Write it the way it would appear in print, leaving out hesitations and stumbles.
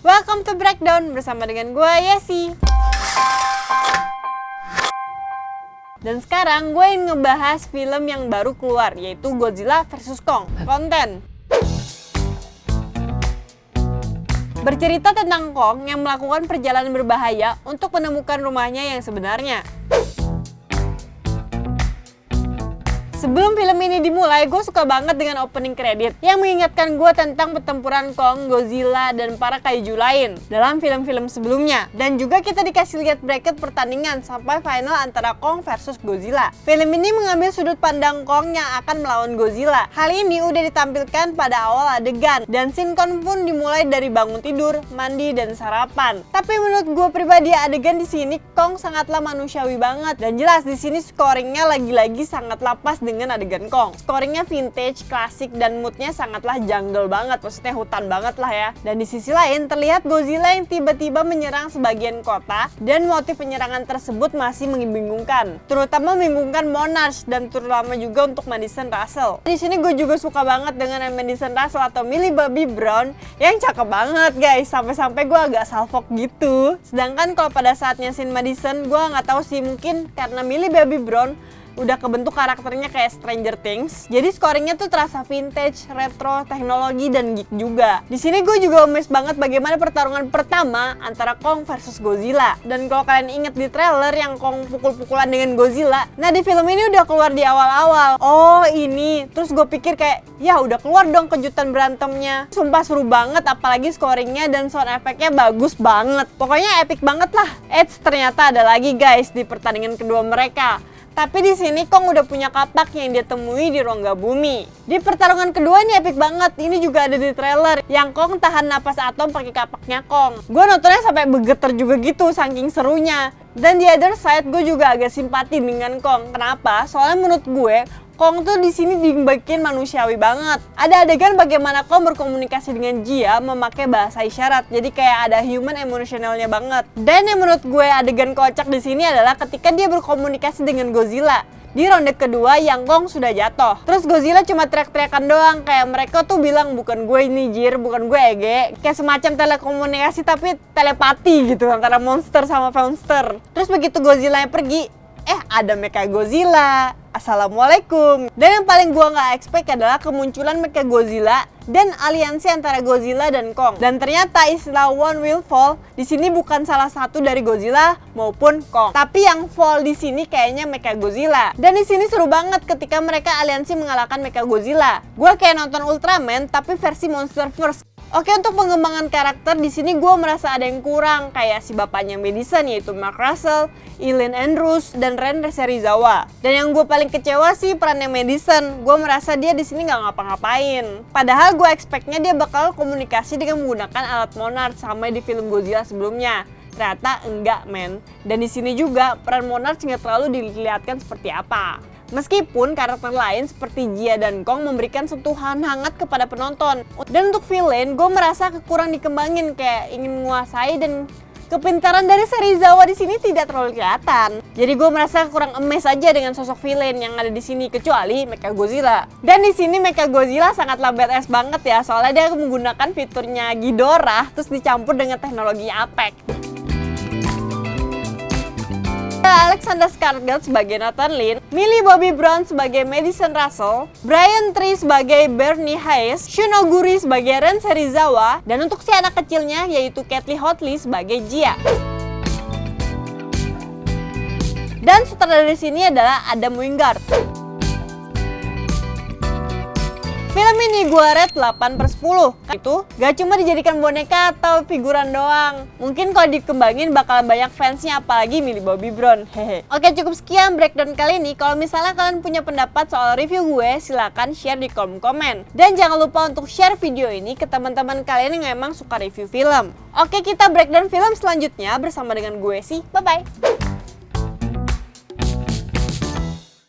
Welcome to Breakdown bersama dengan gue Yesi. Dan sekarang gue ingin ngebahas film yang baru keluar, yaitu Godzilla vs Kong. Konten bercerita tentang Kong yang melakukan perjalanan berbahaya untuk menemukan rumahnya yang sebenarnya. Sebelum film ini dimulai, gue suka banget dengan opening credit yang mengingatkan gue tentang pertempuran Kong, Godzilla, dan para kaiju lain dalam film-film sebelumnya. Dan juga kita dikasih lihat bracket pertandingan sampai final antara Kong versus Godzilla. Film ini mengambil sudut pandang Kong yang akan melawan Godzilla. Hal ini udah ditampilkan pada awal adegan, dan scene Kong pun dimulai dari bangun tidur, mandi, dan sarapan. Tapi menurut gue pribadi, adegan di sini Kong sangatlah manusiawi banget, dan jelas di sini scoringnya lagi-lagi sangat lapas dengan adegan Kong. Scoringnya vintage, klasik, dan moodnya sangatlah jungle banget, maksudnya hutan banget lah ya. Dan di sisi lain terlihat Godzilla yang tiba-tiba menyerang sebagian kota, dan motif penyerangan tersebut masih membingungkan, terutama membingungkan Monarch dan terutama juga untuk Madison Russell. Di sini gue juga suka banget dengan Madison Russell atau Millie Bobby Brown yang cakep banget guys, sampai-sampai gue agak salfok gitu. Sedangkan kalau pada saatnya scene Madison, gue nggak tahu sih, mungkin karena Millie Bobby Brown udah kebentuk karakternya kayak Stranger Things, jadi scoringnya tuh terasa vintage, retro, teknologi, dan geek juga. Di sini gue juga amazed banget bagaimana pertarungan pertama antara Kong versus Godzilla. Dan kalau kalian inget di trailer yang Kong pukul-pukulan dengan Godzilla, nah di film ini udah keluar di awal-awal. Oh ini, terus gue pikir kayak, ya udah keluar dong kejutan berantemnya. Sumpah seru banget, apalagi scoringnya dan sound effect-nya bagus banget. Pokoknya epic banget lah. Ternyata ada lagi guys di pertandingan kedua mereka. Tapi di sini Kong udah punya kapak yang dia temui di rongga bumi. Di pertarungan kedua ini epic banget. Ini juga ada di trailer yang Kong tahan napas atom pakai kapaknya Kong. Gue nontonnya sampai bergetar juga gitu saking serunya. Dan di other side gue juga agak simpati dengan Kong. Kenapa? Soalnya menurut gue Kong tuh di sini dibikin manusiawi banget. Ada adegan bagaimana Kong berkomunikasi dengan Jia memakai bahasa isyarat. Jadi kayak ada human emotionalnya banget. Dan yang menurut gue adegan kocak di sini adalah ketika dia berkomunikasi dengan Godzilla. Di ronde kedua yang Kong sudah jatuh. Terus Godzilla cuma teriak-teriakan doang, kayak mereka tuh bilang bukan gue ini Jir, bukan gue Ege. Kayak semacam telekomunikasi tapi telepati gitu antara monster sama monster. Terus begitu Godzilla yang pergi, ada Mechagodzilla. Assalamualaikum. Dan yang paling gua nggak expect adalah kemunculan Mechagodzilla dan aliansi antara Godzilla dan Kong. Dan ternyata istilah one will fall di sini bukan salah satu dari Godzilla maupun Kong, tapi yang fall di sini kayaknya Mechagodzilla. Dan di sini seru banget ketika mereka aliansi mengalahkan Mechagodzilla. Gua kayak nonton Ultraman tapi versi Monsterverse. Oke, untuk pengembangan karakter di sini gue merasa ada yang kurang, kayak si bapaknya Madison yaitu Mark Russell, Eileen Andrews, dan Ren Serizawa. Dan yang gue paling kecewa sih perannya Madison. Gue merasa dia di sini nggak ngapa-ngapain. Padahal gue expect-nya dia bakal komunikasi dengan menggunakan alat Monarch sama di film Godzilla sebelumnya. Ternyata enggak men. Dan di sini juga peran Monarch nggak terlalu dilihatkan seperti apa. Meskipun karakter lain seperti Jia dan Kong memberikan sentuhan hangat kepada penonton. Dan untuk villain, gue merasa kurang dikembangin, kayak ingin menguasai, dan kepintaran dari Serizawa di sini tidak terlalu kelihatan. Jadi gue merasa kurang amazed aja dengan sosok villain yang ada di sini, kecuali Mechagodzilla. Dan di sini Mechagodzilla sangatlah badass banget ya, soalnya dia menggunakan fiturnya Ghidorah terus dicampur dengan teknologi APEC. Alexander Skarsgård sebagai Nathan Lin, Millie Bobby Brown sebagai Madison Russell, Brian Tyree sebagai Bernie Hayes, Shunoguri sebagai Ren Serizawa, dan untuk si anak kecilnya yaitu Kathleen Hotley sebagai Jia. Dan sutradara di sini adalah Adam Wingard. Film ini gue rate 8/10. Itu gak cuma dijadikan boneka atau figuran doang. Mungkin kalau dikembangin bakal banyak fansnya, apalagi Millie Bobby Brown. Hehe. Oke, cukup sekian breakdown kali ini. Kalau misalnya kalian punya pendapat soal review gue, silahkan share di kolom komen. Dan jangan lupa untuk share video ini ke teman-teman kalian yang emang suka review film. Oke, kita breakdown film selanjutnya bersama dengan gue sih. Bye-bye.